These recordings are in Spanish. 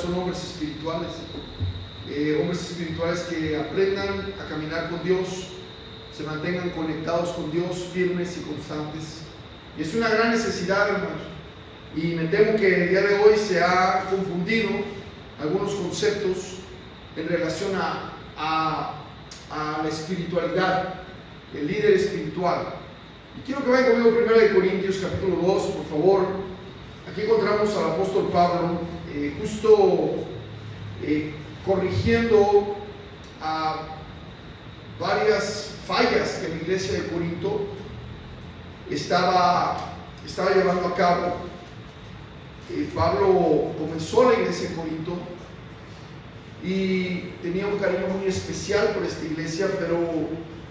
son hombres espirituales. Hombres espirituales que aprendan a caminar con Dios, se mantengan conectados con Dios, firmes y constantes. Y es una gran necesidad, hermanos. Y me temo que el día de hoy se ha confundido algunos conceptos en relación a la espiritualidad, el líder espiritual. Y quiero que vayan conmigo primero de Corintios capítulo 2, por favor. Aquí encontramos al apóstol Pablo corrigiendo a varias fallas que la iglesia de Corinto estaba llevando a cabo. Pablo comenzó la iglesia de Corinto y tenía un cariño muy especial por esta iglesia, pero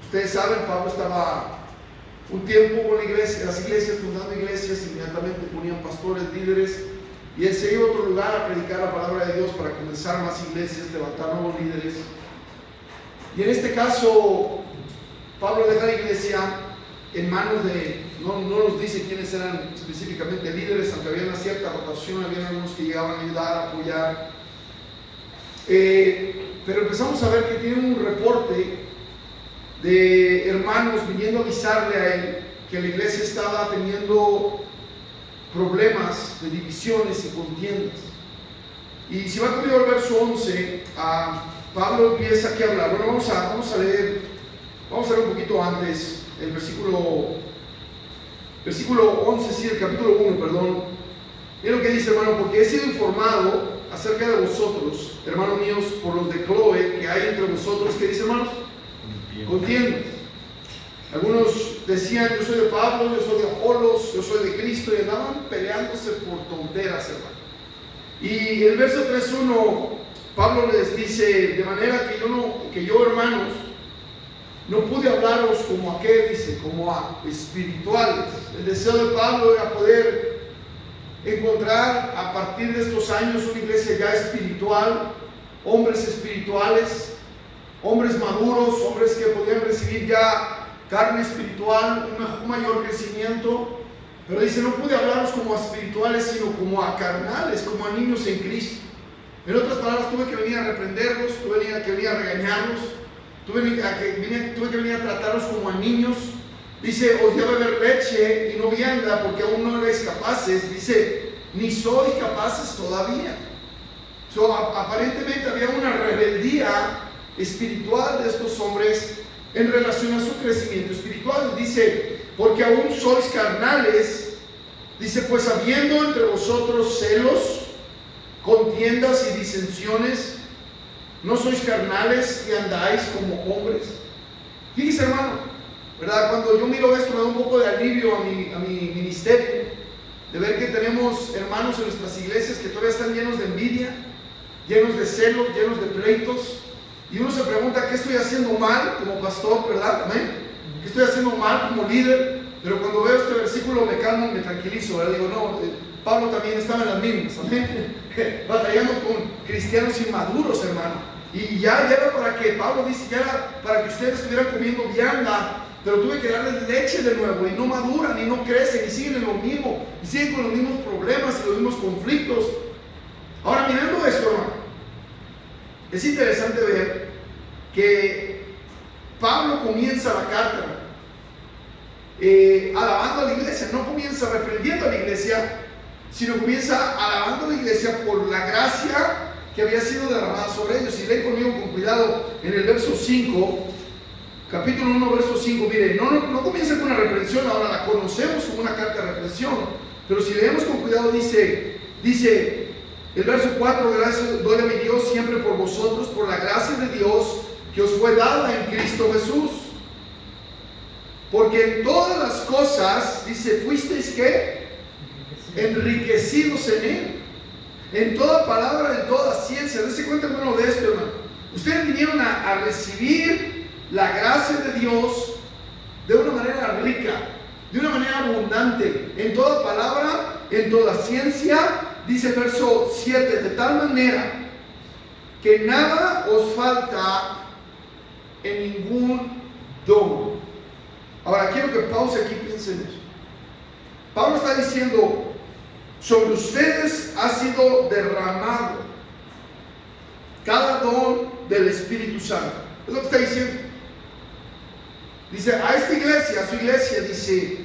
ustedes saben, Pablo estaba un tiempo con las iglesias, fundando iglesias, inmediatamente ponían pastores, líderes, y él se iba a otro lugar a predicar la palabra de Dios para comenzar más iglesias, levantar nuevos líderes. Y en este caso, Pablo deja la iglesia en manos de, no nos dice quiénes eran específicamente líderes, aunque había una cierta rotación, había algunos que llegaban a ayudar, a apoyar. Pero empezamos a ver que tiene un reporte de hermanos viniendo a avisarle a él que la iglesia estaba teniendo problemas de divisiones y contiendas. Y si va conmigo al verso 11, Pablo empieza aquí a hablar. Bueno, vamos a leer un poquito antes, el versículo 11, sí, el capítulo 1, perdón. Mira lo que dice, hermano: porque he sido informado acerca de vosotros, hermanos míos, por los de Chloe, que hay entre vosotros, ¿qué dice, hermanos? Contiendas. Algunos decían: yo soy de Pablo, yo soy de Apolos, yo soy de Cristo, y andaban peleándose por tonteras, hermano. Y el verso 3:1, Pablo les dice: de manera que yo, hermanos, no pude hablaros como a qué, dice, como a espirituales. El deseo de Pablo era poder encontrar a partir de estos años una iglesia ya espiritual, hombres espirituales, hombres maduros, hombres que podían recibir ya carne espiritual, un mayor crecimiento. Pero dice: no pude hablaros como a espirituales, sino como a carnales, como a niños en Cristo. En otras palabras, tuve que venir a reprenderlos, tuve que venir a regañarlos, tuve que venir a tratarlos como a niños. Dice: os di a beber leche y no vianda, porque aún no erais capaces. Dice: ni sois capaces todavía. Aparentemente había una rebeldía espiritual de estos hombres en relación a su crecimiento espiritual. Dice: porque aún sois carnales. Dice: pues habiendo entre vosotros celos, contiendas y disensiones, ¿no sois carnales y andáis como hombres? Fíjese, hermano, ¿verdad? Cuando yo miro esto me da un poco de alivio a mi ministerio, de ver que tenemos hermanos en nuestras iglesias que todavía están llenos de envidia, llenos de celos, llenos de pleitos. Y uno se pregunta: ¿qué estoy haciendo mal como pastor, verdad? ¿Amén? ¿Qué estoy haciendo mal como líder? Pero cuando veo este versículo me calmo, me tranquilizo, ¿verdad? Digo: no, Pablo también estaba en las mismas, ¿amén? Batallando con cristianos inmaduros, hermano. Y ya era para que, Pablo dice, ya era para que ustedes estuvieran comiendo vianda, pero tuve que darles leche de nuevo, y no maduran, y no crecen, y siguen en lo mismo, y siguen con los mismos problemas y los mismos conflictos. Ahora, mirando esto, hermano, es interesante ver que Pablo comienza la carta alabando a la iglesia. No comienza reprendiendo a la iglesia, sino comienza alabando a la iglesia por la gracia que había sido derramada sobre ellos. Y leen conmigo con cuidado en el verso 5, capítulo 1, verso 5. Mire, no comienza con una reprensión, ahora la conocemos como una carta de reprensión, pero si leemos con cuidado, dice el verso 4: gracias doy a mi Dios siempre por vosotros, por la gracia de Dios que os fue dada en Cristo Jesús. Porque en todas las cosas, dice, fuisteis ¿qué? Enriquecidos en Él. En toda palabra, en toda ciencia. Dese cuenta, hermano, de esto, hermano. Ustedes vinieron a recibir la gracia de Dios de una manera rica, de una manera abundante, en toda palabra, en toda ciencia. Dice el verso 7: de tal manera que nada os falta en ningún don. Ahora quiero que pause aquí y piensen eso. Pablo está diciendo: sobre ustedes ha sido derramado cada don del Espíritu Santo. Es lo que está diciendo. Dice, a esta iglesia, a su iglesia, dice,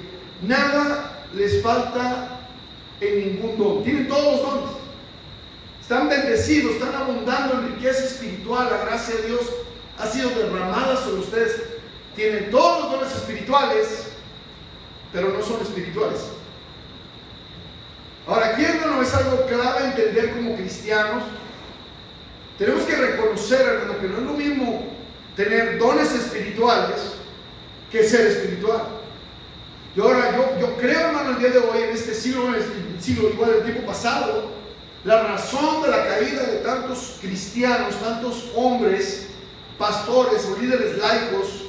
nada les falta en ningún don. Tienen todos los dones. Están bendecidos, están abundando en riqueza espiritual. La gracia de Dios ha sido derramada sobre ustedes. Tienen todos los dones espirituales, pero no son espirituales. Ahora, aquí, hermano, es algo clave entender como cristianos. Tenemos que reconocer, hermano, que no es lo mismo tener dones espirituales que ser espiritual. Yo creo, hermano, el día de hoy, en este siglo, igual del tiempo pasado, la razón de la caída de tantos cristianos, tantos hombres, pastores o líderes laicos,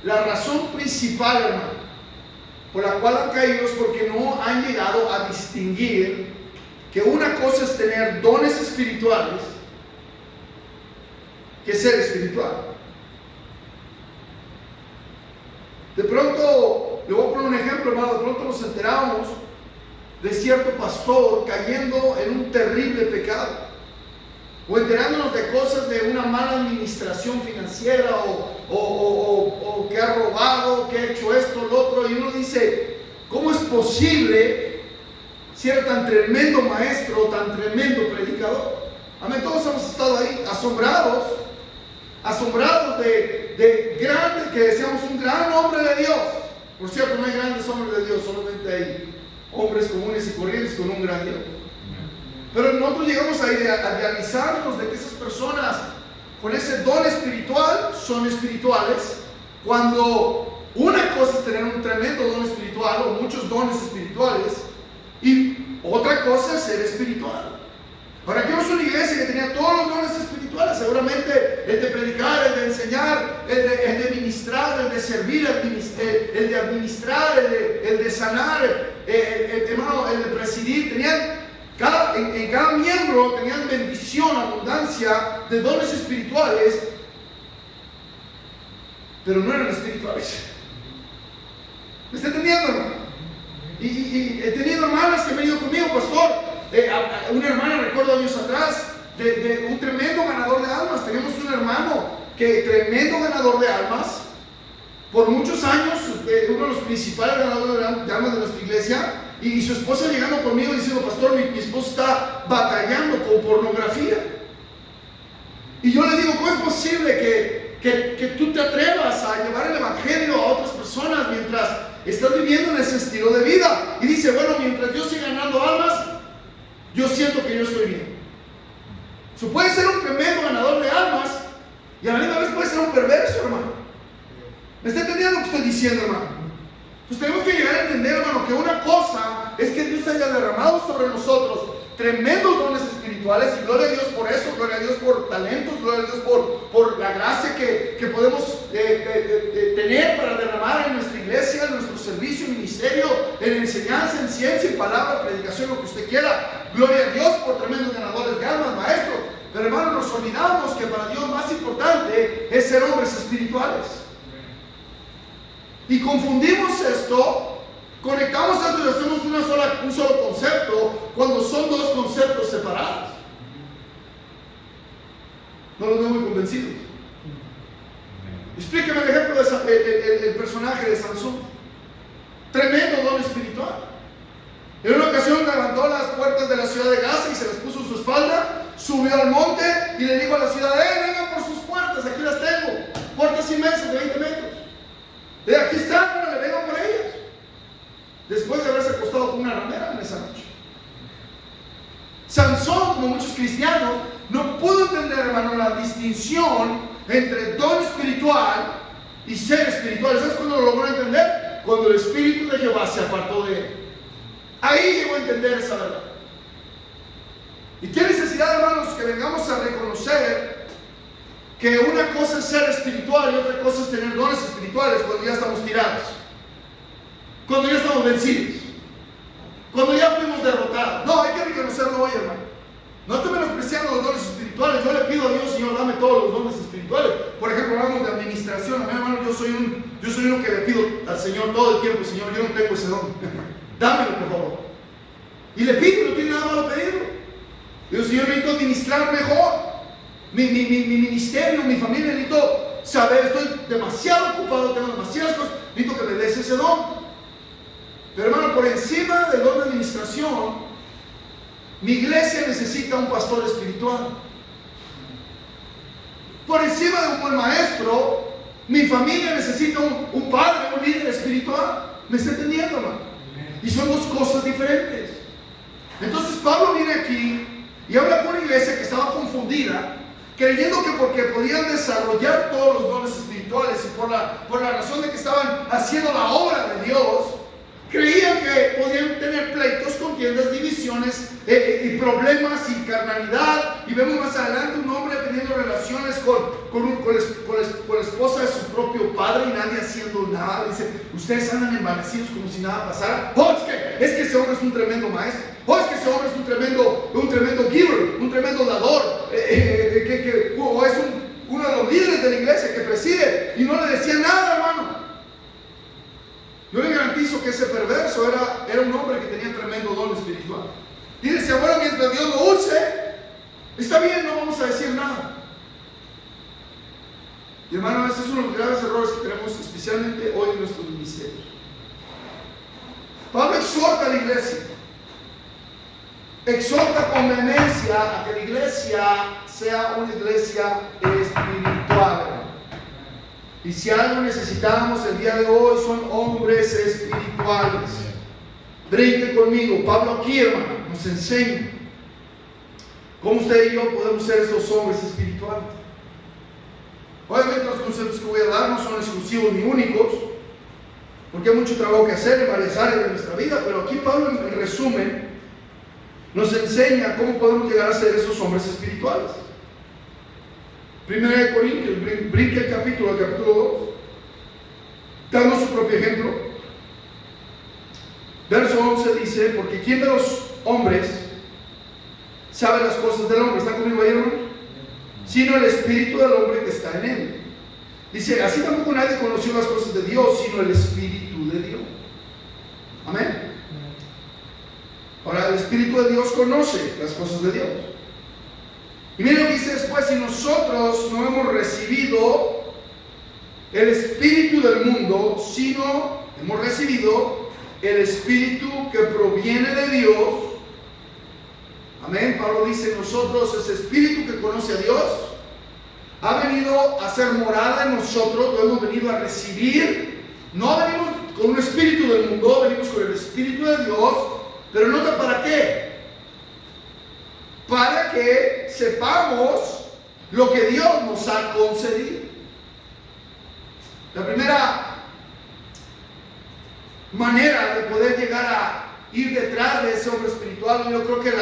la razón principal, hermano, por la cual han caído es porque no han llegado a distinguir que una cosa es tener dones espirituales que ser espiritual. De pronto, le voy a poner un ejemplo, hermano, de pronto nos enteramos de cierto pastor cayendo en un terrible pecado, o enterándonos de cosas de una mala administración financiera, o que ha robado, que ha hecho esto, lo otro, y uno dice, ¿cómo es posible si era tan tremendo maestro, tan tremendo predicador? Amén, todos hemos estado ahí asombrados de grande, que decíamos un gran hombre de Dios. Por cierto, no hay grandes hombres de Dios, solamente hay hombres comunes y corrientes con un gran Dios. Pero nosotros llegamos a idealizarnos de que esas personas con ese don espiritual son espirituales, cuando una cosa es tener un tremendo don espiritual o muchos dones espirituales, y otra cosa es ser espiritual. Ahora, aquí vemos una iglesia que tenía todos los dones espirituales, seguramente el de predicar, el de enseñar, el de ministrar, el de servir, el de administrar, el de sanar, el de presidir. Tenían en cada miembro tenían bendición, abundancia de dones espirituales, pero no eran espirituales. ¿Me está entendiendo, hermano? Y he tenido hermanas que han venido conmigo, pastor. Una hermana, recuerdo años atrás, de un tremendo ganador de almas. Tenemos un hermano que tremendo ganador de almas, por muchos años, uno de los principales ganadores de almas de nuestra iglesia, y su esposa llegando conmigo diciendo, pastor, mi esposa está batallando con pornografía. Y yo le digo, ¿cómo es posible que tú te atrevas a llevar el evangelio a otras personas mientras estás viviendo en ese estilo de vida? Y dice, bueno, mientras yo siga ganando almas, yo siento que yo estoy bien. Puede ser un tremendo ganador de almas y a la misma vez puede ser un perverso, hermano. ¿Me está entendiendo lo que estoy diciendo, hermano? Pues tenemos que llegar a entender, hermano, que una cosa es que Dios haya derramado sobre nosotros tremendos dones espirituales, y gloria a Dios por eso, gloria a Dios por talentos, gloria a Dios por la gracia que podemos tener para derramar en nuestra iglesia, en nuestro servicio, ministerio, en enseñanza, en ciencia, en palabra, predicación, lo que usted quiera. Gloria a Dios por tremendos ganadores de almas, maestros. Pero, hermano, nos olvidamos que para Dios más importante es ser hombres espirituales. Y confundimos esto, conectamos esto y hacemos un solo concepto cuando son dos conceptos separados. No los veo muy convencidos. Explíqueme el ejemplo del personaje de Sansón. Tremendo don espiritual. En una ocasión levantó las puertas de la ciudad de Gaza y se las puso en su espalda, subió al monte y le dijo a la ciudad, vengan por sus puertas, aquí las tengo, puertas inmensas de 20 metros. Aquí están, le vengan por ellas. Después de haberse acostado con una ramera en esa noche. Sansón, como muchos cristianos, no pudo entender, hermano, la distinción entre don espiritual y ser espiritual. ¿Sabes cuándo lo logró entender? Cuando el Espíritu de Jehová se apartó de él. Ahí llegó a entender esa verdad. Y qué necesidad, hermanos, que vengamos a reconocer que una cosa es ser espiritual y otra cosa es tener dones espirituales cuando ya estamos tirados, cuando ya estamos vencidos, cuando ya fuimos derrotados. No, hay que reconocerlo hoy, hermano. No estoy menospreciando los dones espirituales. Yo le pido a Dios, Señor, dame todos los dones espirituales. Por ejemplo, hablamos de administración. A mí, hermano, yo soy uno que le pido al Señor todo el tiempo, Señor, yo no tengo ese don. Dámelo, por favor. Y le pido, no tiene nada malo pedirlo. Digo, Señor, necesito administrar mejor. mi ministerio, mi familia, necesito saber, estoy demasiado ocupado, tengo demasiadas cosas, necesito que me des ese don. Pero hermano, por encima del don de administración, mi iglesia necesita un pastor espiritual. Por encima de un buen maestro, mi familia necesita un padre, un líder espiritual. ¿Me está entendiendo, hermano? Y son dos cosas diferentes. Entonces Pablo viene aquí y habla con una iglesia que estaba confundida, creyendo que porque podían desarrollar todos los dones espirituales y por la razón de que estaban haciendo la obra de Dios, creían que podían tener pleitos, contiendas, divisiones y problemas y carnalidad. Y vemos más adelante un hombre teniendo relaciones con la esposa de su propio padre y nadie haciendo nada. Dice, ustedes andan envanecidos como si nada pasara. Oh, es que ese hombre es un tremendo maestro. Oh, es que ese hombre es un tremendo giver, un tremendo dador. O es uno de los líderes de la iglesia que preside. Y no le decía nada, hermano. Yo le garantizo que ese perverso era un hombre que tenía tremendo don espiritual. Y decía, bueno, mientras Dios lo use, está bien, no vamos a decir nada. Y hermano, ese es uno de los graves errores que tenemos especialmente hoy en nuestro ministerio. Pablo exhorta a la iglesia. Exhorta con vehemencia a que la iglesia sea una iglesia espiritual. Y si algo necesitamos el día de hoy son hombres espirituales. Brinque conmigo. Pablo aquí, hermano, nos enseña cómo usted y yo podemos ser esos hombres espirituales. Obviamente los conceptos que voy a dar no son exclusivos ni únicos, porque hay mucho trabajo que hacer en varias áreas de nuestra vida, pero aquí Pablo, en resumen, nos enseña cómo podemos llegar a ser esos hombres espirituales. Primera de Corintios, brinque el capítulo 2, dando su propio ejemplo. Verso 11 dice, porque ¿quién de los hombres sabe las cosas del hombre? ¿Está conmigo ahí, hermano? Sino el espíritu del hombre que está en él. Dice, así tampoco nadie conoció las cosas de Dios, sino el espíritu de Dios. Amén. Ahora, el espíritu de Dios conoce las cosas de Dios. Y miren lo que dice después, si nosotros no hemos recibido el espíritu del mundo, sino hemos recibido el espíritu que proviene de Dios. Amén. Pablo dice, nosotros, ese espíritu que conoce a Dios, ha venido a ser morada en nosotros, lo hemos venido a recibir. No venimos con un espíritu del mundo, venimos con el espíritu de Dios. Pero nota, ¿para qué? Para que sepamos lo que Dios nos ha concedido. La primera manera de poder llegar a ir detrás de ese hombre espiritual, yo creo que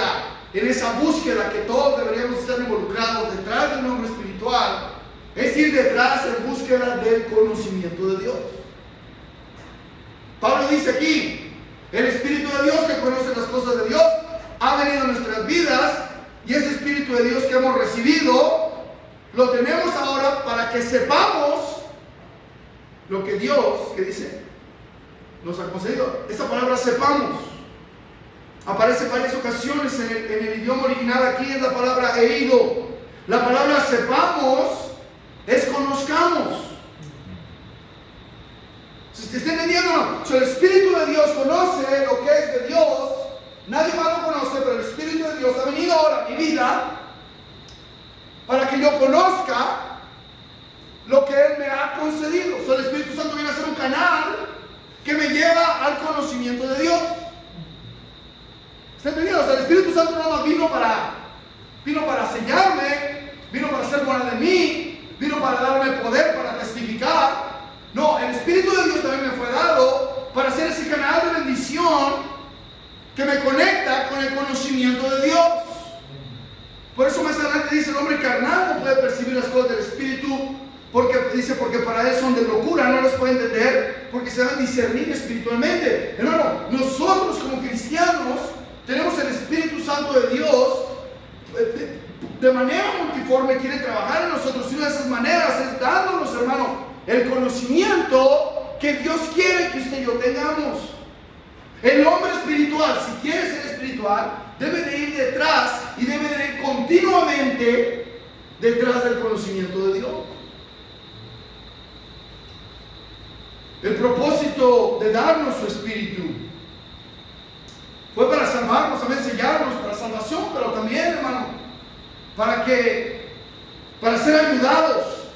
en esa búsqueda que todos deberíamos estar involucrados detrás de un hombre espiritual, es ir detrás en búsqueda del conocimiento de Dios. Pablo dice aquí, el Espíritu de Dios que conoce las cosas de Dios ha venido a nuestras vidas, y ese Espíritu de Dios que hemos recibido lo tenemos ahora para que sepamos lo que Dios, ¿qué dice?, nos ha concedido. Esta palabra sepamos aparece en varias ocasiones en el idioma original. Aquí es la palabra eido. La palabra sepamos es conozcamos. Si está entendiendo, ¿no? Si el Espíritu de Dios conoce lo que es de Dios, nadie más lo conoce, pero el Espíritu de Dios ha venido ahora a mi vida para que yo conozca lo que Él me ha concedido. O sea, el Espíritu Santo viene a ser un canal que me lleva al conocimiento de Dios. ¿Está entendiendo? O sea, el Espíritu Santo no más vino para sellarme, vino para ser buena de mí, vino para darme poder para testificar. No, el Espíritu de Dios también me fue dado para ser ese canal de bendición que me conecta con el conocimiento de Dios. Por eso más adelante dice, el hombre carnal no puede percibir las cosas del Espíritu, porque para él son de locura, no las puede entender, porque se deben discernir espiritualmente. Hermano, nosotros como cristianos tenemos el Espíritu Santo de Dios, de manera multiforme quiere trabajar en nosotros, y una de esas maneras es dándonos, hermano, el conocimiento que Dios quiere que usted y yo tengamos. El hombre espiritual, si quiere ser espiritual, debe de ir detrás y debe de ir continuamente detrás del conocimiento de Dios. El propósito de darnos su Espíritu fue para salvarnos, también sellarnos para salvación, pero también, hermano, para ser ayudados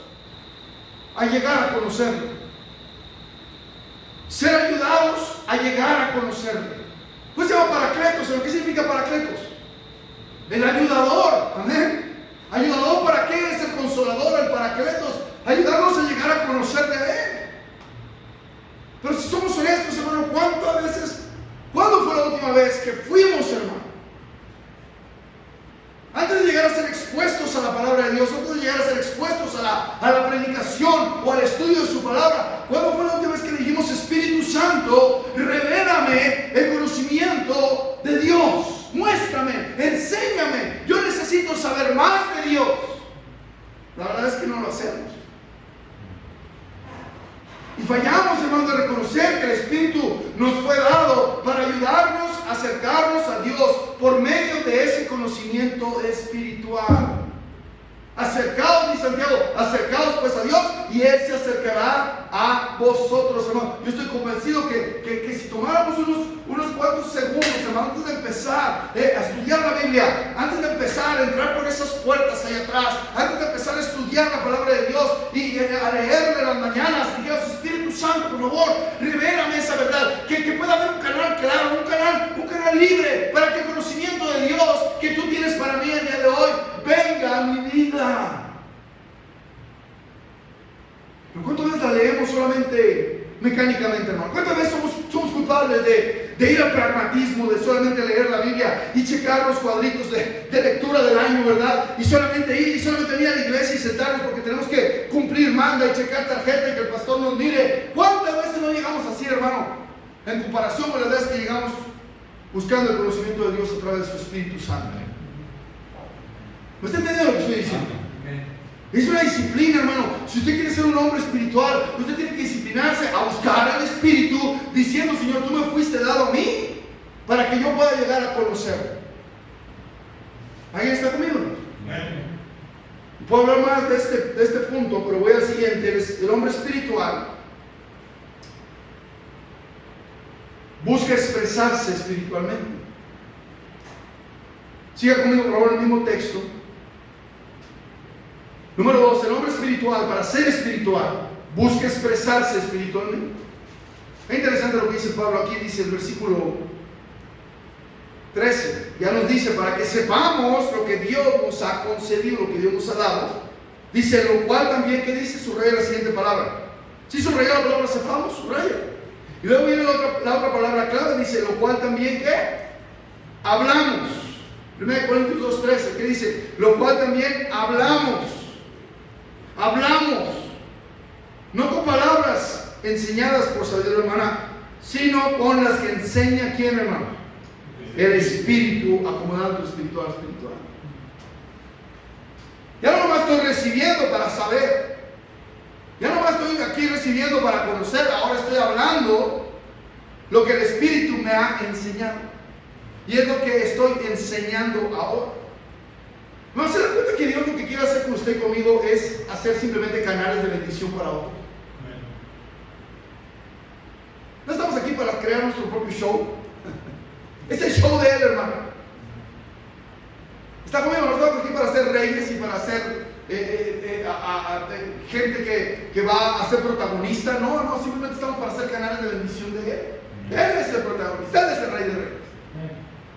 a llegar a conocerlo. Ser ayudados a llegar a conocerlo. Pues se llama Paracletos. ¿Qué significa Paracletos? El ayudador. Amén. ¿Ayudador para qué? Es el consolador, el Paracletos. Ayudarnos a llegar a conocerle a Él. Pero si somos honestos, hermano, ¿cuándo fue la última vez que fuimos, hermano? Antes de llegar a ser expuestos a la palabra de Dios, antes de llegar a ser expuestos a la predicación o al estudio de su palabra, ¿cuándo fue la última vez que dijimos, Espíritu Santo, revélame el conocimiento de Dios? Muéstrame, enséñame, yo necesito saber más de Dios. La verdad es que no lo hacemos. Y fallamos, hermano, de reconocer que el Espíritu nos fue dado para ayudarnos a acercarnos a Dios por medio de ese conocimiento espiritual. Acercaos, dice Santiago, acercaos pues a Dios y Él se acercará a vosotros, hermano. Yo estoy convencido que si tomáramos unos cuantos segundos, hermano, antes de empezar a estudiar la Biblia, antes de empezar a entrar por esas puertas allá atrás, antes de empezar a estudiar la palabra de Dios y a leerla en las mañanas, y Dios, Espíritu Santo, por favor, revélame esa verdad, que pueda haber un canal claro, un canal libre, para que el conocimiento de Dios que tú tienes para mí el día de hoy venga a mi vida. Pero ¿cuántas veces la leemos solamente mecánicamente, hermano? ¿Cuántas veces somos culpables de ir al pragmatismo, de solamente leer la Biblia y checar los cuadritos de lectura del año, ¿verdad? Y solamente ir a la iglesia y sentarnos porque tenemos que cumplir manda y checar tarjeta y que el pastor nos mire. ¿Cuántas veces no llegamos así, hermano? En comparación con las veces que llegamos buscando el conocimiento de Dios a través de su Espíritu Santo. ¿Me está entendiendo lo que estoy diciendo? Es una disciplina, hermano. Si usted quiere ser un hombre espiritual, usted tiene que disciplinarse a buscar al Espíritu, diciendo, Señor, tú me fuiste dado a mí para que yo pueda llegar a conocerlo. ¿Alguien está conmigo? Puedo hablar más de este punto, pero voy al siguiente. El hombre espiritual busca expresarse espiritualmente. Siga conmigo, por favor, el mismo texto. Número 2, el hombre espiritual, para ser espiritual, busca expresarse espiritualmente. Es interesante lo que dice Pablo aquí, dice el versículo 13, ya nos dice, para que sepamos lo que Dios nos ha concedido, lo que Dios nos ha dado. Dice, lo cual también, ¿qué dice? Subraya la siguiente palabra. Si subraya la palabra sepamos, subraya. Y luego viene la otra palabra clave, dice, lo cual también, ¿qué? Hablamos. 1 Corintios 2:13, ¿qué dice? Lo cual también hablamos. Hablamos, no con palabras enseñadas por sabiduría humana, sino con las que enseña ¿quién, hermano? El Espíritu, acomodando lo espiritual. Ya no más estoy recibiendo para saber, ya no más estoy aquí recibiendo para conocer, ahora estoy hablando lo que el Espíritu me ha enseñado, y es lo que estoy enseñando ahora. No se da cuenta que Dios lo que quiere hacer con usted y conmigo es hacer simplemente canales de bendición para otros. No estamos aquí para crear nuestro propio show. Es el show de Él, hermano. Está conmigo, no estamos aquí para ser reyes y para ser gente que va a ser protagonista. No, simplemente estamos para hacer canales de bendición de Él. Él es el protagonista, Él es el rey de reyes.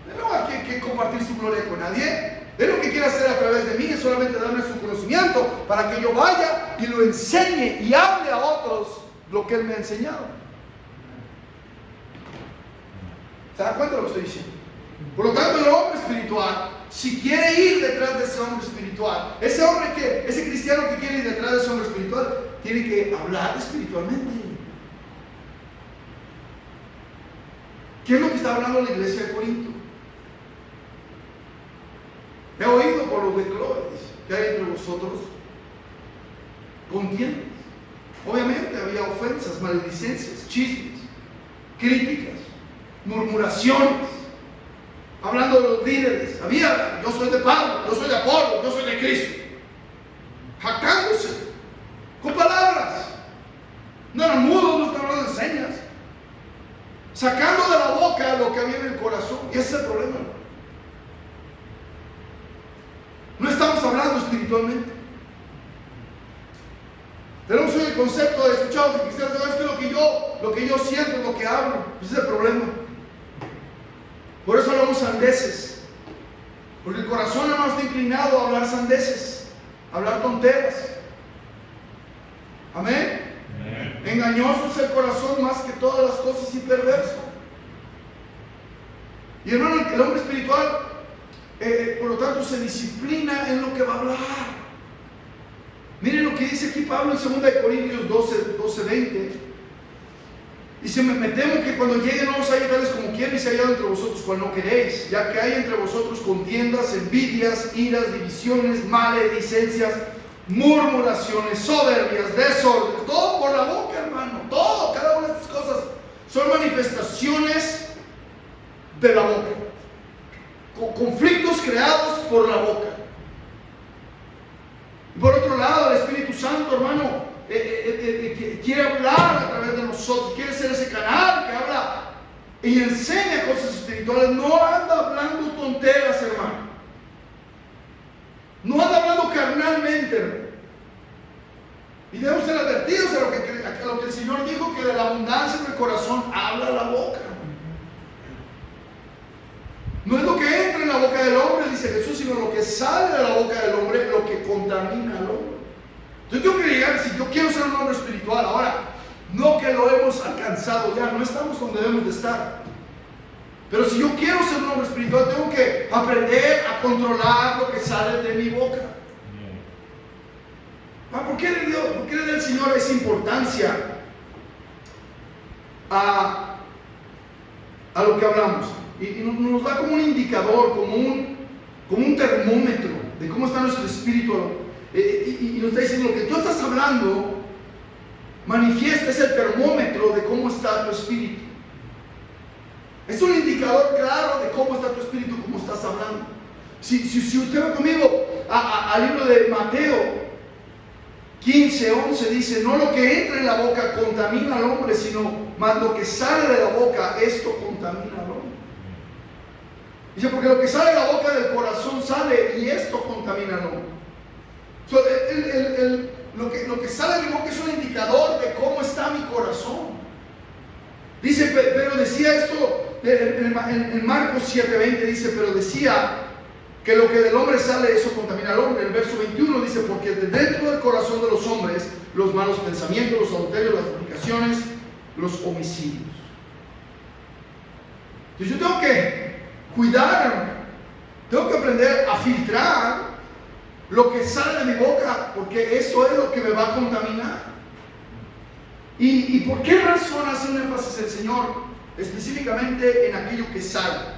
Él no va a compartir su gloria con nadie. Él lo que quiere hacer a través de mí es solamente darme su conocimiento para que yo vaya y lo enseñe y hable a otros lo que Él me ha enseñado. ¿Se da cuenta de lo que estoy diciendo? Por lo tanto, el hombre espiritual, si quiere ir detrás de ese hombre espiritual, ese cristiano que quiere ir detrás de ese hombre espiritual, tiene que hablar espiritualmente. ¿Qué es lo que está hablando la iglesia de Corinto? He oído por los de Clovis que hay entre vosotros contiendas. Obviamente había ofensas, maledicencias, chismes, críticas, murmuraciones, hablando de los líderes. Yo soy de Pablo, yo soy de Apolo, yo soy de Cristo. porque ese es el problema, hermano. No estamos hablando espiritualmente. Tenemos hoy el concepto de escuchar que cristianos, es que lo que yo siento es lo que hablo. Ese es el problema. Por eso hablamos sandeces. Porque el corazón nada más está inclinado a hablar sandeces, a hablar tonteras. Amén. Amén. Engañoso es el corazón más que todas las cosas y perverso. Y hermano, el hombre espiritual, por lo tanto, se disciplina en lo que va a hablar. Miren lo que dice aquí Pablo en 2 Corintios 12:20. Dice: me temo que cuando lleguen no os haya tales como quieren y se hallado entre vosotros cual no queréis, ya que hay entre vosotros contiendas, envidias, iras, divisiones, maledicencias, murmuraciones, soberbias, desorden, todo por la boca, hermano. Todo, cada una de estas cosas son manifestaciones de la boca, conflictos creados por la boca. Por otro lado, el Espíritu Santo, hermano, quiere hablar a través de nosotros, quiere ser ese canal que habla y enseña cosas espirituales. No anda hablando tonteras, hermano. No anda hablando carnalmente, hermano. Y debemos ser advertidos a lo que el Señor dijo, que de la abundancia del corazón habla la boca. No es lo que entra en la boca del hombre, dice Jesús, sino lo que sale de la boca del hombre, lo que contamina al hombre. Entonces tengo que llegar, si yo quiero ser un hombre espiritual, ahora, no que lo hemos alcanzado ya, no estamos donde debemos de estar. Pero si yo quiero ser un hombre espiritual, tengo que aprender a controlar lo que sale de mi boca. ¿Por qué le da el Señor esa importancia a lo que hablamos? Y nos da como un indicador, como un termómetro de cómo está nuestro espíritu. Y nos está diciendo: lo que tú estás hablando manifiesta, es el termómetro de cómo está tu espíritu. Es un indicador claro de cómo está tu espíritu, cómo estás hablando. Si usted va conmigo al libro de Mateo 15:11, dice: no lo que entra en la boca contamina al hombre, sino más lo que sale de la boca, esto contamina al hombre. Dice: porque lo que sale de la boca del corazón sale y esto contamina al hombre. Lo que sale de mi boca es un indicador de cómo está mi corazón. Dice, pero decía esto en Marcos 7:20, dice: pero decía que lo que del hombre sale, eso contamina al hombre. El verso 21 dice: porque de dentro del corazón de los hombres, los malos pensamientos, los adulterios, las fornicaciones, los homicidios. Entonces yo tengo que cuidar, tengo que aprender a filtrar lo que sale de mi boca, porque eso es lo que me va a contaminar. ¿Y por qué razón hace un énfasis el Señor específicamente en aquello que sale?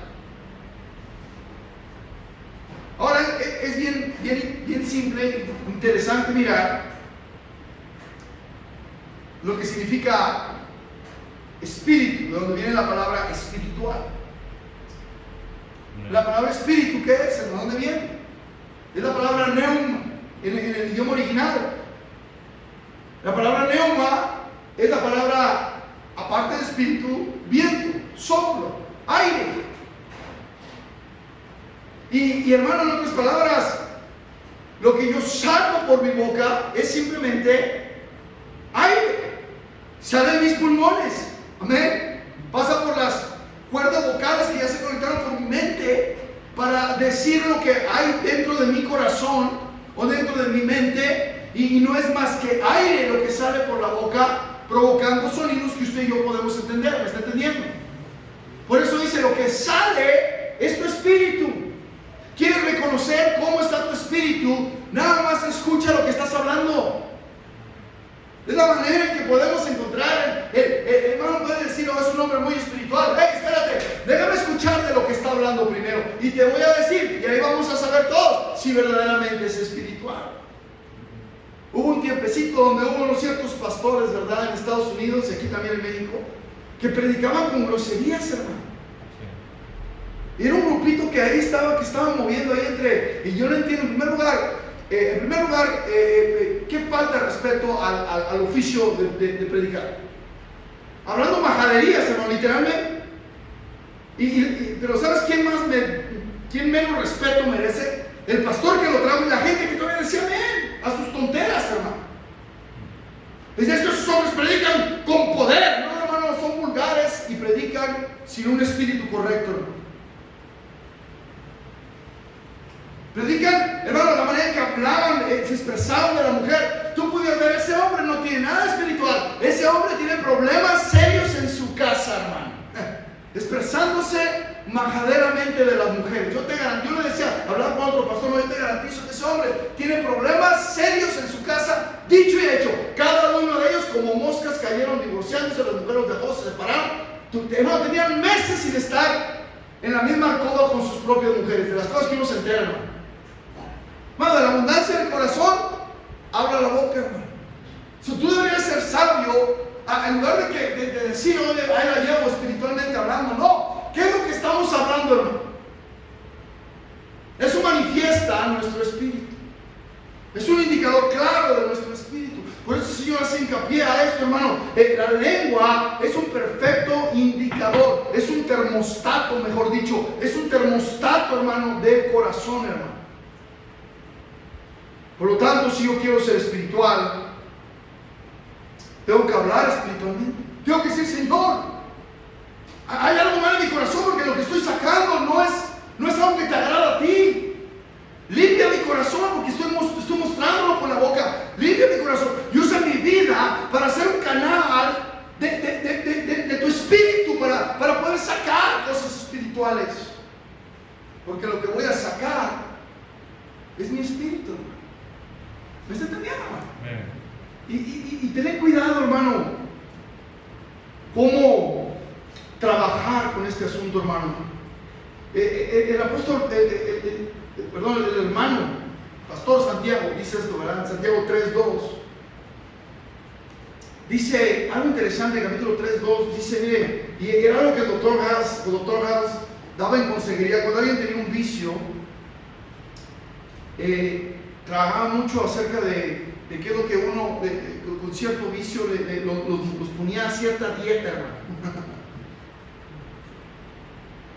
Ahora es bien simple, interesante mirar lo que significa espíritu, de donde viene la palabra espiritual. La palabra espíritu, ¿qué es? ¿De dónde viene? Es la palabra neuma en el idioma original. La palabra neuma es la palabra, aparte de espíritu, viento, soplo, aire. Y hermano, en otras palabras, lo que yo saco por mi boca es simplemente aire. Sale de mis pulmones. Amén. Pasa por las cuerdas vocales que ya se conectaron con mi mente para decir lo que hay dentro de mi corazón o dentro de mi mente, y no es más que aire lo que sale por la boca, provocando sonidos que usted y yo podemos entender. ¿Me está entendiendo? Por eso dice: lo que sale es tu espíritu. ¿Quieres reconocer cómo está tu espíritu? Nada más escucha lo que estás hablando. Es la manera en que podemos encontrar. El hermano puede decir: oh, es un hombre muy espiritual. Hey, espérate, déjame escuchar de lo que está hablando primero, y te voy a decir, y ahí vamos a saber todos si verdaderamente es espiritual. Hubo un tiempecito donde hubo unos ciertos pastores, ¿verdad?, en Estados Unidos y aquí también en México, que predicaban con groserías, hermano. Era un grupito que ahí estaba, que estaban moviendo ahí entre, y yo no entiendo, en primer lugar, ¿qué falta de respeto al oficio de predicar? Hablando majaderías, hermano, literalmente. Pero ¿sabes quién menos respeto merece? El pastor que lo trajo y la gente que todavía decía amén a sus tonteras, hermano. Dice, es que esos hombres predican con poder. No, hermano, son vulgares y predican sin un espíritu correcto, hermano. Predican, hermano, la manera en que hablaban, se expresaban de la mujer. Tú pudieras ver, ese hombre no tiene nada espiritual. Ese hombre tiene problemas serios en su casa, hermano. Expresándose majaderamente de las mujeres. Yo le decía, hablaba con otro pastor, yo te garantizo que ese hombre tiene problemas serios en su casa, dicho y hecho. Cada uno de ellos, como moscas, cayeron divorciándose, las mujeres los dejó, se separaron. Hermano, tenían meses sin estar en la misma alcoba con sus propias mujeres, de las cosas que uno se entera, hermano. Hermano, de la abundancia del corazón, habla la boca, hermano. Si tú deberías ser sabio, en lugar de decir, oye, ahí la llevo espiritualmente hablando, no. ¿Qué es lo que estamos hablando, hermano? Eso manifiesta nuestro espíritu. Es un indicador claro de nuestro espíritu. Por eso el Señor hace hincapié a esto, hermano. La lengua es un perfecto indicador. Es un termostato, mejor dicho. Es un termostato, hermano, del corazón, hermano. Por lo tanto, si yo quiero ser espiritual, tengo que hablar espiritualmente. Tengo que decir, Señor, hay algo mal en mi corazón porque lo que estoy sacando no es algo que te agrada a ti. Limpia mi corazón porque estoy mostrándolo con la boca. Limpia mi corazón y usa mi vida para ser un canal de tu espíritu para poder sacar cosas espirituales. Porque lo que voy a sacar es mi espíritu. ¿Me está entendiendo, hermano? Y tener cuidado, hermano, cómo trabajar con este asunto, hermano. El apóstol, el hermano, pastor Santiago, dice esto, ¿verdad? Santiago 3:2. Dice algo interesante, capítulo 3:2. Dice, mire, y era algo que el doctor Haas daba en consejería. Cuando alguien tenía un vicio, trabajaba mucho acerca de qué es lo que uno, con cierto vicio, los ponía a cierta dieta, hermano.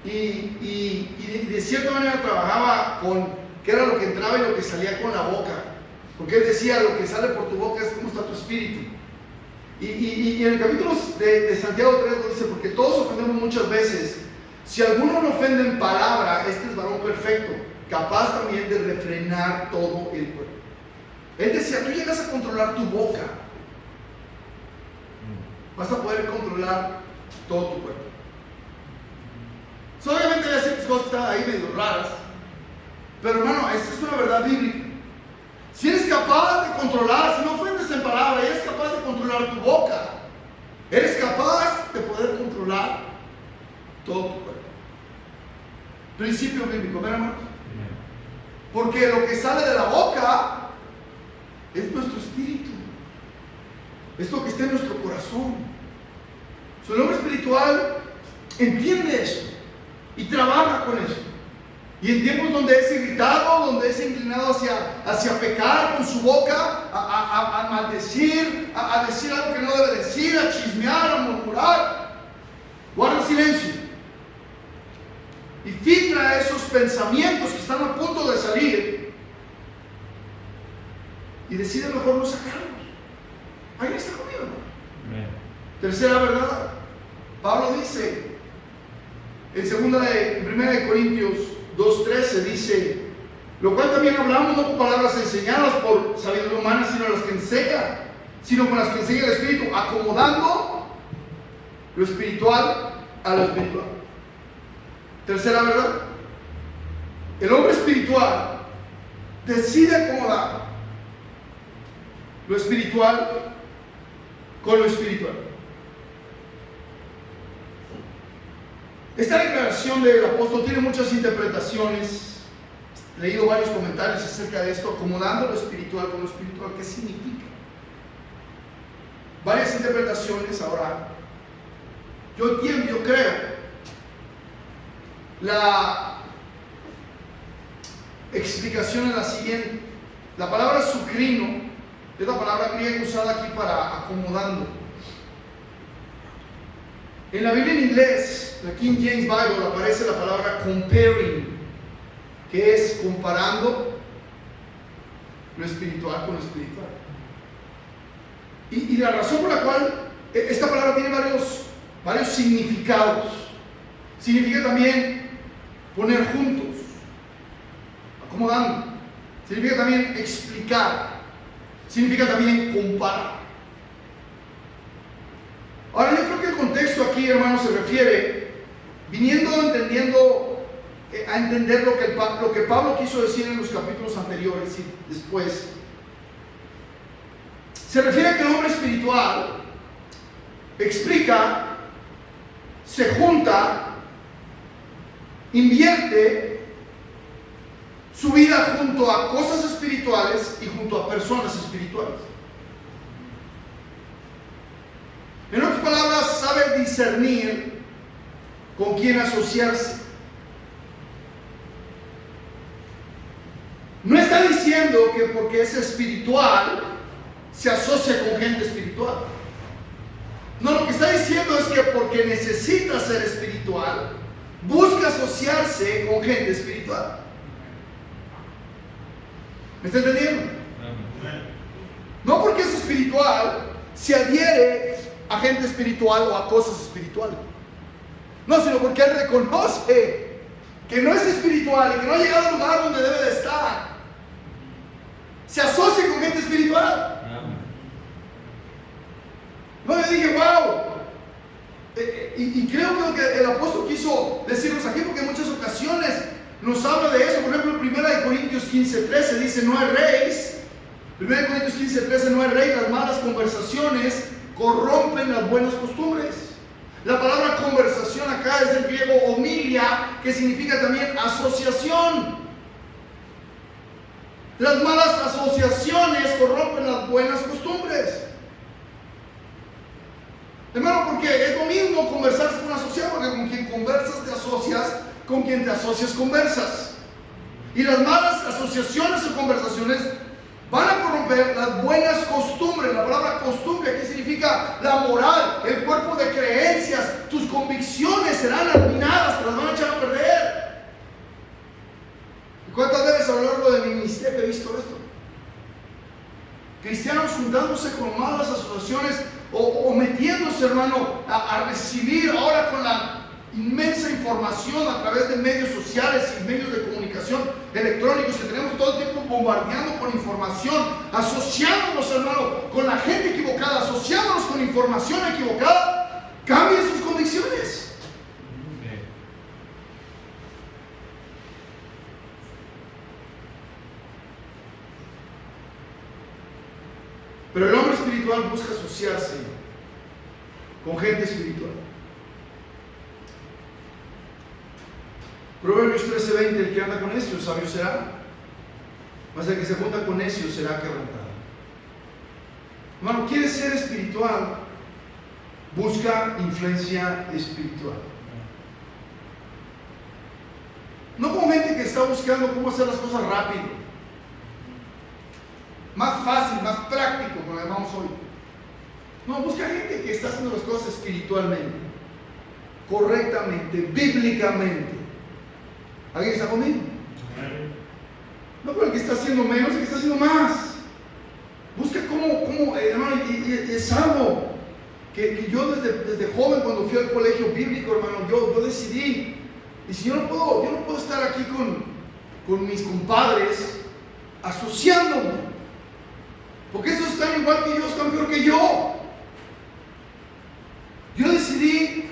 Y de cierta manera trabajaba con qué era lo que entraba y lo que salía con la boca. Porque él decía, lo que sale por tu boca es cómo está tu espíritu. Y en el capítulo de Santiago 3 dice, porque todos ofendemos muchas veces. Si alguno no ofende en palabra, este es varón perfecto, capaz también de refrenar todo el cuerpo. Él decía, tú llegas a controlar tu boca, vas a poder controlar todo tu cuerpo. Obviamente hay ciertas cosas que están ahí medio raras, pero hermano, esta es una verdad bíblica. Si eres capaz de controlar, si no ofendes en palabra, eres capaz de controlar tu boca, eres capaz de poder controlar todo tu cuerpo. Principio bíblico, ¿ven, hermano? Porque lo que sale de la boca es nuestro espíritu, es lo que está en nuestro corazón. El hombre espiritual entiende eso y trabaja con eso. Y en tiempos donde es irritado, donde es inclinado hacia pecar con su boca, a maldecir, a decir algo que no debe decir, a chismear, a murmurar, guarda silencio y filtra esos pensamientos que están a punto de salir y decide mejor no sacarlos. Ahí está conmigo, ¿no? Tercera verdad, Pablo dice en 1 Corintios 2:13, dice, lo cual también hablamos no con palabras enseñadas por sabiduría humana, sino con las que enseña el Espíritu, acomodando lo espiritual a lo espiritual. Tercera verdad, el hombre espiritual decide acomodar lo espiritual con lo espiritual. Esta declaración del apóstol tiene muchas interpretaciones. He leído varios comentarios acerca de esto, acomodando lo espiritual con lo espiritual. ¿Qué significa? Varias interpretaciones. Ahora, yo creo, la explicación es la siguiente. La palabra sucrino es la palabra griega usada aquí para acomodando. En la Biblia en inglés, la King James Bible, aparece la palabra comparing, que es comparando lo espiritual con lo espiritual. Y la razón por la cual esta palabra tiene varios significados. Significa también poner juntos, acomodando. Significa también explicar. Significa también comparar. Ahora, yo creo que el contexto aquí, hermanos, se refiere, entendiendo a entender lo que Pablo quiso decir en los capítulos anteriores y después. Se refiere a que el hombre espiritual explica, se junta, invierte su vida junto a cosas espirituales y junto a personas espirituales. En otras palabras, sabe discernir con quién asociarse. No está diciendo que porque es espiritual se asocia con gente espiritual. No, lo que está diciendo es que porque necesita ser espiritual, busca asociarse con gente espiritual. ¿Me está entendiendo? No porque es espiritual se adhiere a gente espiritual o a cosas espirituales. No, sino porque él reconoce que no es espiritual y que no ha llegado al lugar donde debe de estar. Se asocia con gente espiritual. No, yo dije, wow. Y creo que el apóstol quiso decirnos aquí, porque en muchas ocasiones nos habla de eso. Por ejemplo, en 1 Corintios 15:13 dice: no erréis. 1 Corintios 15:13, no erréis, las malas conversaciones corrompen las buenas costumbres. La palabra conversación acá es del griego homilia, que significa también asociación. Las malas asociaciones corrompen las buenas costumbres. Hermano, porque es lo mismo conversar con un asociado, porque con quien conversas te asocias, con quien te asocias conversas. Y las malas asociaciones o conversaciones van a corromper las buenas costumbres. La palabra costumbre aquí significa la moral, el cuerpo de creencias. Tus convicciones serán arruinadas, te las van a echar a perder. ¿Cuántas veces a lo largo de mi ministerio he visto esto? Cristianos juntándose con malas asociaciones o metiéndose, hermano, a recibir ahora con la inmensa información a través de medios sociales y medios de comunicación electrónicos que tenemos todo el tiempo bombardeando con información, asociándonos, hermano, con la gente equivocada, asociándonos con información equivocada. Cambien sus convicciones. Pero el hombre espiritual busca asociarse con gente espiritual. Proverbios 13:20, el que anda con necios, sabio será, mas el que se junta con necios será quebrantado. Hermano, ¿quieres ser espiritual? Busca influencia espiritual. No con gente que está buscando cómo hacer las cosas rápido, más fácil, más práctico, como le llamamos hoy. No, busca gente que está haciendo las cosas espiritualmente, correctamente, bíblicamente. ¿Alguien está conmigo? No con el que está haciendo menos, el que está haciendo más. Busca cómo hermano, y es algo que yo desde joven, cuando fui al colegio bíblico, hermano, yo decidí, y si yo no puedo estar aquí con mis compadres asociándome, porque esos están igual que yo, están peor que yo. Yo decidí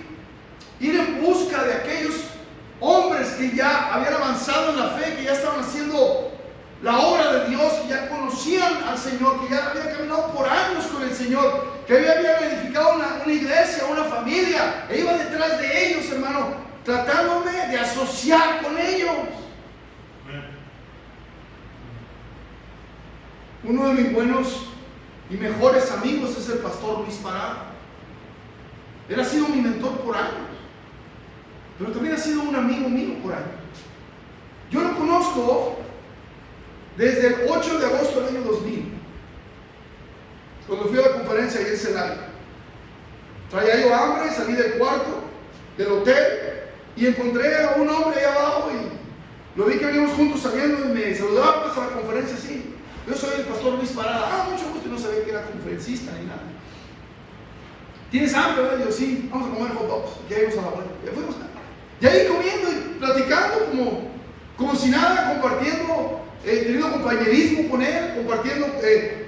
ir en busca de aquellos hombres que ya habían avanzado en la fe, que ya estaban haciendo la obra de Dios, que ya conocían al Señor, que ya habían caminado por años con el Señor, que habían edificado una iglesia, una familia, e iba detrás de ellos, hermano, tratándome de asociar con ellos. Uno de mis buenos y mejores amigos es el pastor Luis Parada. Él ha sido mi mentor por años, pero también ha sido un amigo mío por años. Yo lo conozco desde el 8 de agosto del año 2000, cuando fui a la conferencia ahí en Celaya. Traía yo hambre, salí del cuarto del hotel y encontré a un hombre ahí abajo y lo vi que veníamos juntos saliendo y me saludaba a la conferencia así. Yo soy el pastor Luis Parada. Mucho gusto, y no sabía que era conferencista ni nada. ¿Tienes hambre, verdad? Yo, sí, vamos a comer hot dogs. Ya íbamos a la vuelta. Ya fuimos. Y ahí comiendo y platicando como si nada, compartiendo, teniendo compañerismo con él, compartiendo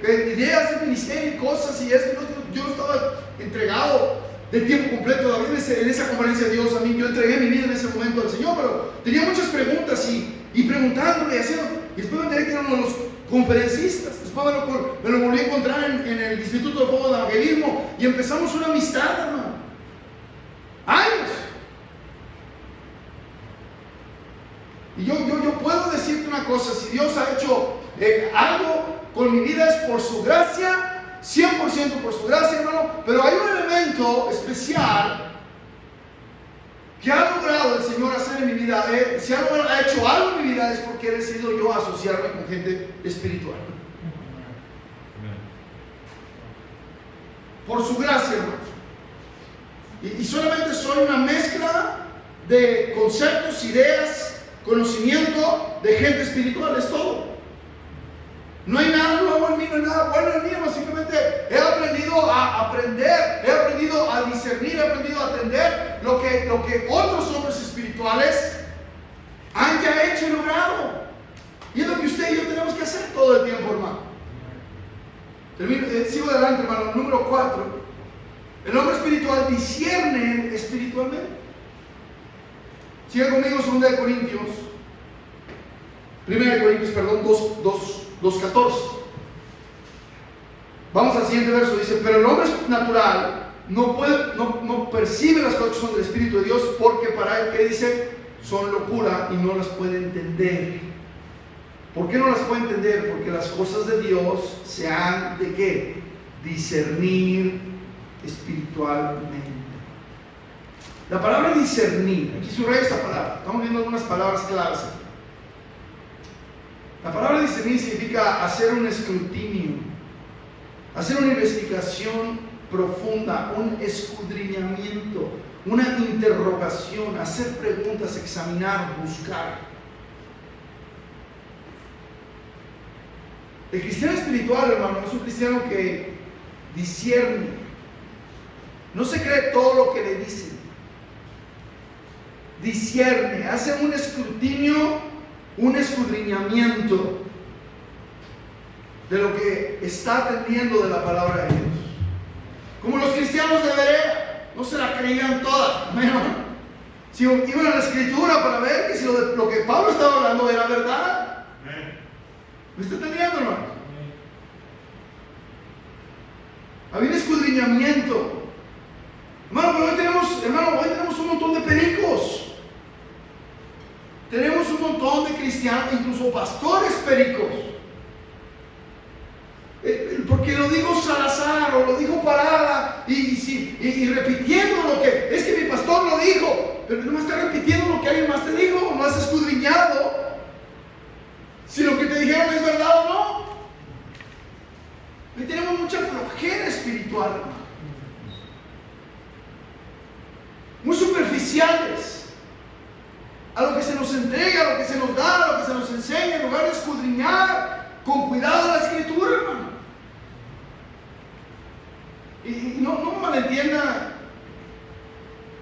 ideas de ministerio y cosas y esto. Yo estaba entregado de tiempo completo, David, en esa conferencia de Dios a mí. Yo entregué mi vida en ese momento al Señor, pero tenía muchas preguntas y preguntándole y haciendo. Y después me enteré que era uno de los conferencistas. Después me lo volví a encontrar en el Instituto de Fuego de Evangelismo y empezamos una amistad, hermano. Años. Y yo puedo decirte una cosa: si Dios ha hecho algo con mi vida es por su gracia, 100% por su gracia, hermano. Pero hay un elemento especial que ha logrado el Señor hacer en mi vida. Si ha hecho algo en mi vida es porque he decidido yo asociarme con gente espiritual. Por su gracia, hermano. Y solamente soy una mezcla de conceptos, ideas, conocimiento de gente espiritual, es todo. No hay nada nuevo en mí, no hay nada bueno en mí, no, simplemente he aprendido a aprender, he aprendido a discernir, he aprendido a atender lo que otros hombres espirituales han ya hecho y logrado. Y es lo que usted y yo tenemos que hacer todo el tiempo, hermano. Sigo adelante, hermano. Número 4. El hombre espiritual discierne espiritualmente. Sigue conmigo, 2 Corintios. 1 Corintios, perdón, 2:14. Vamos al siguiente verso. Dice: pero el hombre natural no percibe las cosas que son del Espíritu de Dios, porque para él, ¿qué dice? Son locura y no las puede entender. ¿Por qué no las puede entender? Porque las cosas de Dios se han de ¿qué? Discernir espiritualmente. La palabra discernir, aquí subraya esta palabra. Estamos viendo algunas palabras claves. La palabra discernir significa hacer un escrutinio, hacer una investigación profunda, un escudriñamiento, una interrogación, hacer preguntas, examinar, buscar. El cristiano espiritual, hermano, es un cristiano que discierne. No se cree todo lo que le dicen. Discierne, hace un escrutinio, un escudriñamiento de lo que está atendiendo de la palabra de Dios. Como los cristianos de Berea, no se la creían toda. Si iban a la escritura para ver que si lo que Pablo estaba hablando era verdad. ¿Me está entendiendo, hermano? Había un escudriñamiento. Hermano, pero hoy tenemos un montón de pericos. Tenemos un montón de cristianos, incluso pastores pericos. Porque lo dijo Salazar o lo dijo Parada y repitiendo lo que es que mi pastor lo dijo, pero no me está repitiendo lo que alguien más te dijo, no has escudriñado si lo que te dijeron es verdad o no. Y tenemos mucha flojera espiritual, hermano. Muy superficiales a lo que se nos entrega, a lo que se nos da, a lo que se nos enseña, en lugar de escudriñar con cuidado la escritura, hermano. Y no me malentienda,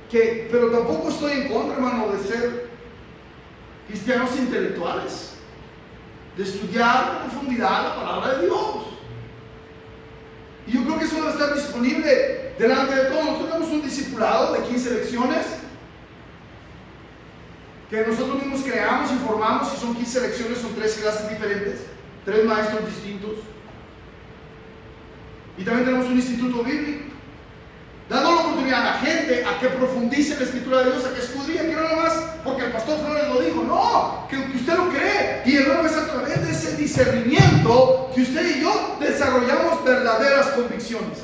pero tampoco estoy en contra, hermano, de ser cristianos intelectuales, de estudiar con profundidad la palabra de Dios. Y yo creo que eso debe estar disponible delante de todos. Nosotros tenemos un discipulado de 15 lecciones que nosotros mismos creamos y formamos, y son 15 lecciones, son 3 clases diferentes, 3 maestros distintos. Y también tenemos un instituto bíblico, dando la oportunidad a la gente a que profundice en la escritura de Dios, a que escudriñe, que no nada más porque el pastor Flores lo dijo, no, que usted lo cree. Y hermano, es a través de ese discernimiento que usted y yo desarrollamos verdaderas convicciones.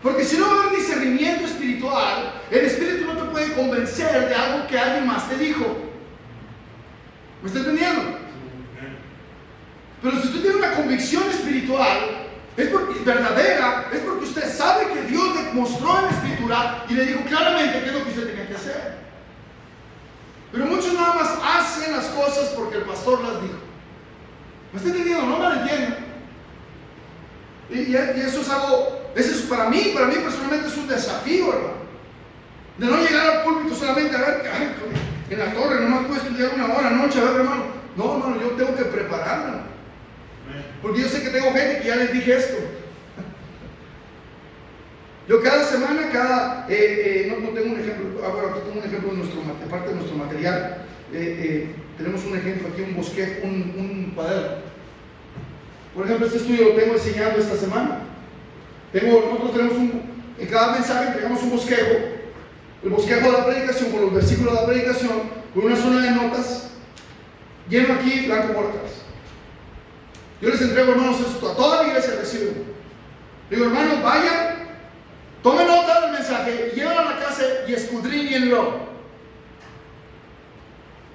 Porque si no va a haber discernimiento espiritual, el espíritu no te puede convencer de algo que alguien más te dijo. ¿Me está entendiendo? Pero si usted tiene una convicción espiritual, Es porque es verdadera, es porque usted sabe que Dios le mostró en la Escritura y le dijo claramente qué es lo que usted tenía que hacer. Pero muchos nada más hacen las cosas porque el pastor las dijo. ¿Me está entendiendo? No me lo entiendo. Y eso es algo, para mí personalmente es un desafío, hermano. De no llegar al púlpito solamente a ver, en la torre nomás puedo estudiar una hora anoche, a ver, hermano. No, hermano, yo tengo que prepararme. Porque yo sé que tengo gente que ya les dije esto. Yo cada semana, no tengo un ejemplo, ahora tengo un ejemplo de parte de nuestro material. Tenemos un ejemplo aquí, un bosquejo, un cuaderno. Por ejemplo, este estudio lo tengo enseñando esta semana. Nosotros tenemos en cada mensaje entregamos un bosquejo. El bosquejo de la predicación, con los versículos de la predicación, con una zona de notas, lleno aquí, blanco por atrás. Yo les entrego, hermanos, esto a toda la iglesia, reciben. Digo, hermanos, vayan, tomen nota del mensaje, llévenlo a la casa y escudriñenlo.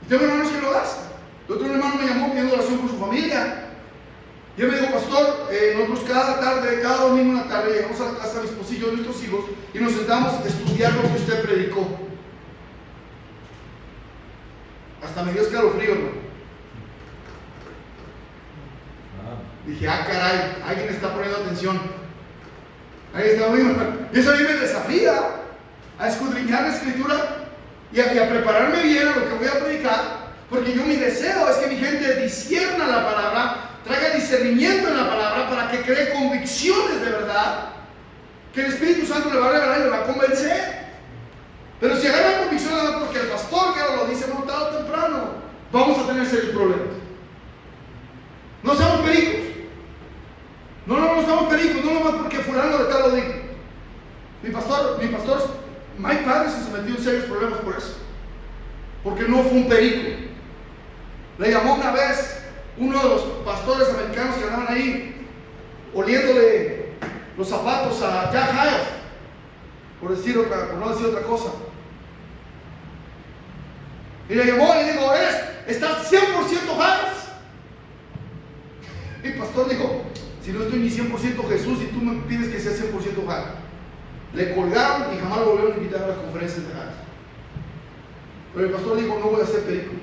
Y tengo hermanos que lo hacen. El otro hermano me llamó pidiendo oración por su familia. Y él me dijo, pastor, nosotros cada domingo en la tarde, llegamos a la casa de mi esposo y yo, nuestros hijos, y nos sentamos a estudiar lo que usted predicó. Hasta me dio escalofrío, ¿no? Dije, caray, alguien está poniendo atención. Ahí está bien. Y eso a mí me desafía a escudriñar la Escritura y a prepararme bien a lo que voy a predicar, porque mi deseo es que mi gente discierna la palabra, traiga discernimiento en la palabra para que cree convicciones de verdad, que el Espíritu Santo le va a revelar y le va a convencer. Pero si agarra convicción porque el pastor que ahora lo dice, no, tarde o temprano vamos a tener serios problemas. No seamos pericos. No seamos pericos, no nomás porque fulano de tal lo dijo. Mi pastor, Mike Padre se metió en serios problemas por eso. Porque no fue un perico. Le llamó una vez uno de los pastores americanos que andaban ahí, oliéndole los zapatos a Jack Hyles, por no decir otra cosa. Y le llamó y le dijo, ¿estás 100% Hyles? Y el pastor dijo, si no estoy ni 100% Jesús y tú me pides que sea 100% Hyles. Le colgaron y jamás lo volvieron a invitar a las conferencias de Hyles. Pero el pastor dijo, no voy a ser perico.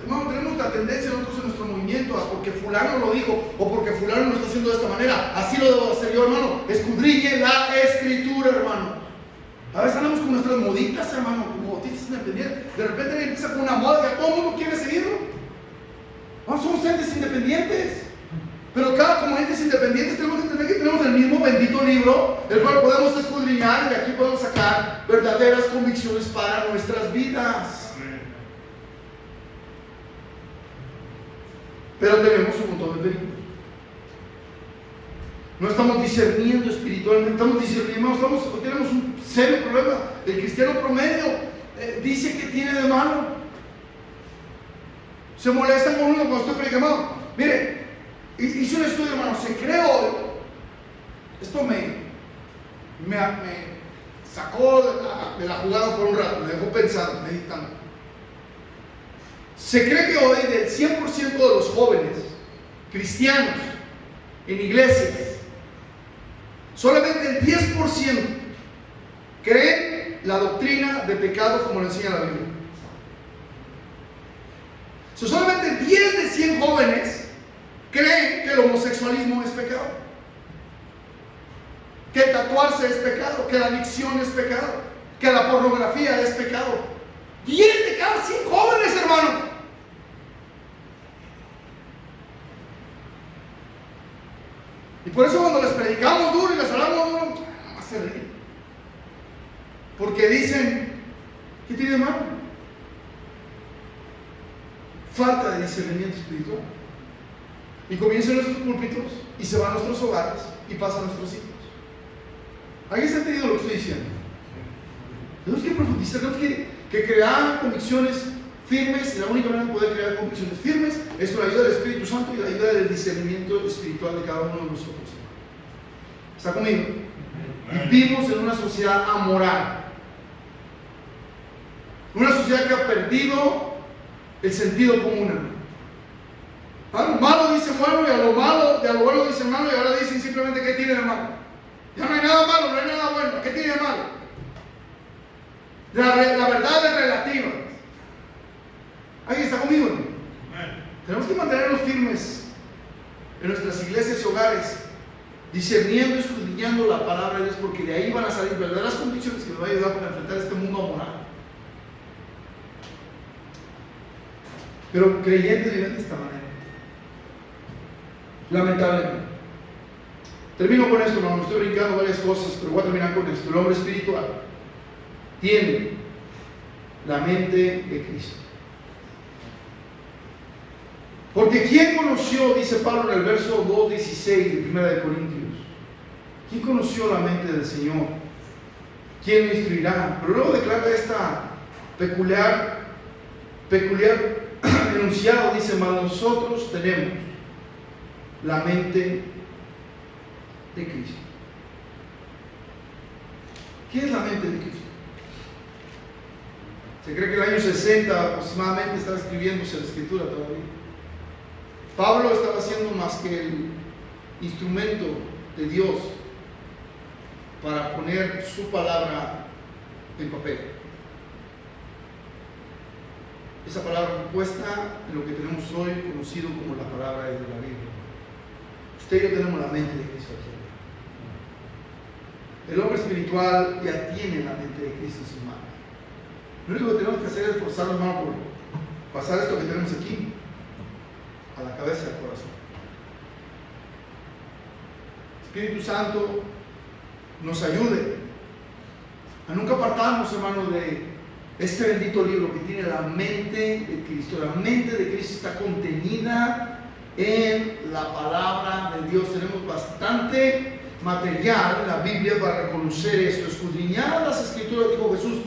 No, tenemos la tendencia nosotros en nuestro movimiento a porque fulano lo dijo o porque fulano lo está haciendo de esta manera, así lo debo hacer yo, hermano. Escudriñe la Escritura, hermano. A veces andamos con nuestras moditas, hermano, como bautistas independientes. De repente empieza con una moda que todo el mundo quiere seguirlo. No, somos entes independientes. Pero como entes independientes tenemos que entender que tenemos el mismo bendito libro, el cual podemos escudriñar y de aquí podemos sacar verdaderas convicciones para nuestras vidas. Pero tenemos un montón de peligros. No estamos discerniendo espiritualmente, tenemos un serio problema. El cristiano promedio dice que tiene de malo. Se molesta con uno cuando estoy predicando. Mire, hice un estudio, hermano, se cree hoy. Esto me sacó de la jugada por un rato, me dejó pensando, meditando. Se cree que hoy del 100% de los jóvenes cristianos en iglesias, solamente el 10% creen la doctrina de pecado como lo enseña la Biblia. Solamente 10 de 100 jóvenes creen que el homosexualismo es pecado, que el tatuarse es pecado, que la adicción es pecado, que la pornografía es pecado. 10 de cada 100 jóvenes, hermano. Y por eso cuando les predicamos duro y les hablamos duro, nada más se ríen. Porque dicen, ¿qué tiene de malo? Falta de discernimiento espiritual. Y comienzan nuestros púlpitos y se van a nuestros hogares y pasan a nuestros hijos. ¿Alguien se ha entendido lo que estoy diciendo? Tenemos que profundizar, tenemos que crear convicciones firmes, y la única manera de poder crear convicciones firmes es con la ayuda del Espíritu Santo y la ayuda del discernimiento espiritual de cada uno de nosotros. ¿Está conmigo? Vivimos en una sociedad amoral, una sociedad que ha perdido el sentido común. A lo malo dicen bueno y a lo bueno dicen malo, y ahora dicen simplemente qué tiene de malo. Ya no hay nada malo, no hay nada bueno. ¿Qué tiene de malo? La verdad es relativa. ¿Alguien está conmigo? Tenemos que mantenernos firmes en nuestras iglesias y hogares, discerniendo y escudriñando la palabra de Dios, porque de ahí van a salir verdaderas convicciones que nos van a ayudar para enfrentar este mundo amoral. Pero creyentes viven de esta manera, lamentablemente. Termino con esto, hermano. Estoy brincando varias cosas, pero voy a terminar con esto. El hombre espiritual tiene la mente de Cristo. Porque ¿quién conoció, dice Pablo en el verso 2:16 de 1 de Corintios? ¿Quién conoció la mente del Señor? ¿Quién lo instruirá? Pero luego declara esta peculiar enunciado, dice: mas nosotros tenemos la mente de Cristo. ¿Qué es la mente de Cristo? Se cree que en el año 60 aproximadamente estaba escribiéndose la escritura todavía. Pablo estaba haciendo más que el instrumento de Dios para poner su palabra en papel. Esa palabra compuesta en lo que tenemos hoy conocido como la palabra de la Biblia. Usted y yo tenemos la mente de Cristo aquí. El hombre espiritual ya tiene la mente de Cristo en sus manos. Lo único que tenemos que hacer es esforzarnos, hermano, por pasar esto que tenemos aquí a la cabeza del corazón. Espíritu Santo nos ayude a nunca apartarnos, hermano, de este bendito libro que tiene la mente de Cristo. La mente de Cristo está contenida en la palabra de Dios. Tenemos bastante material en la Biblia para reconocer esto. Escudriñar las escrituras, dijo Jesús,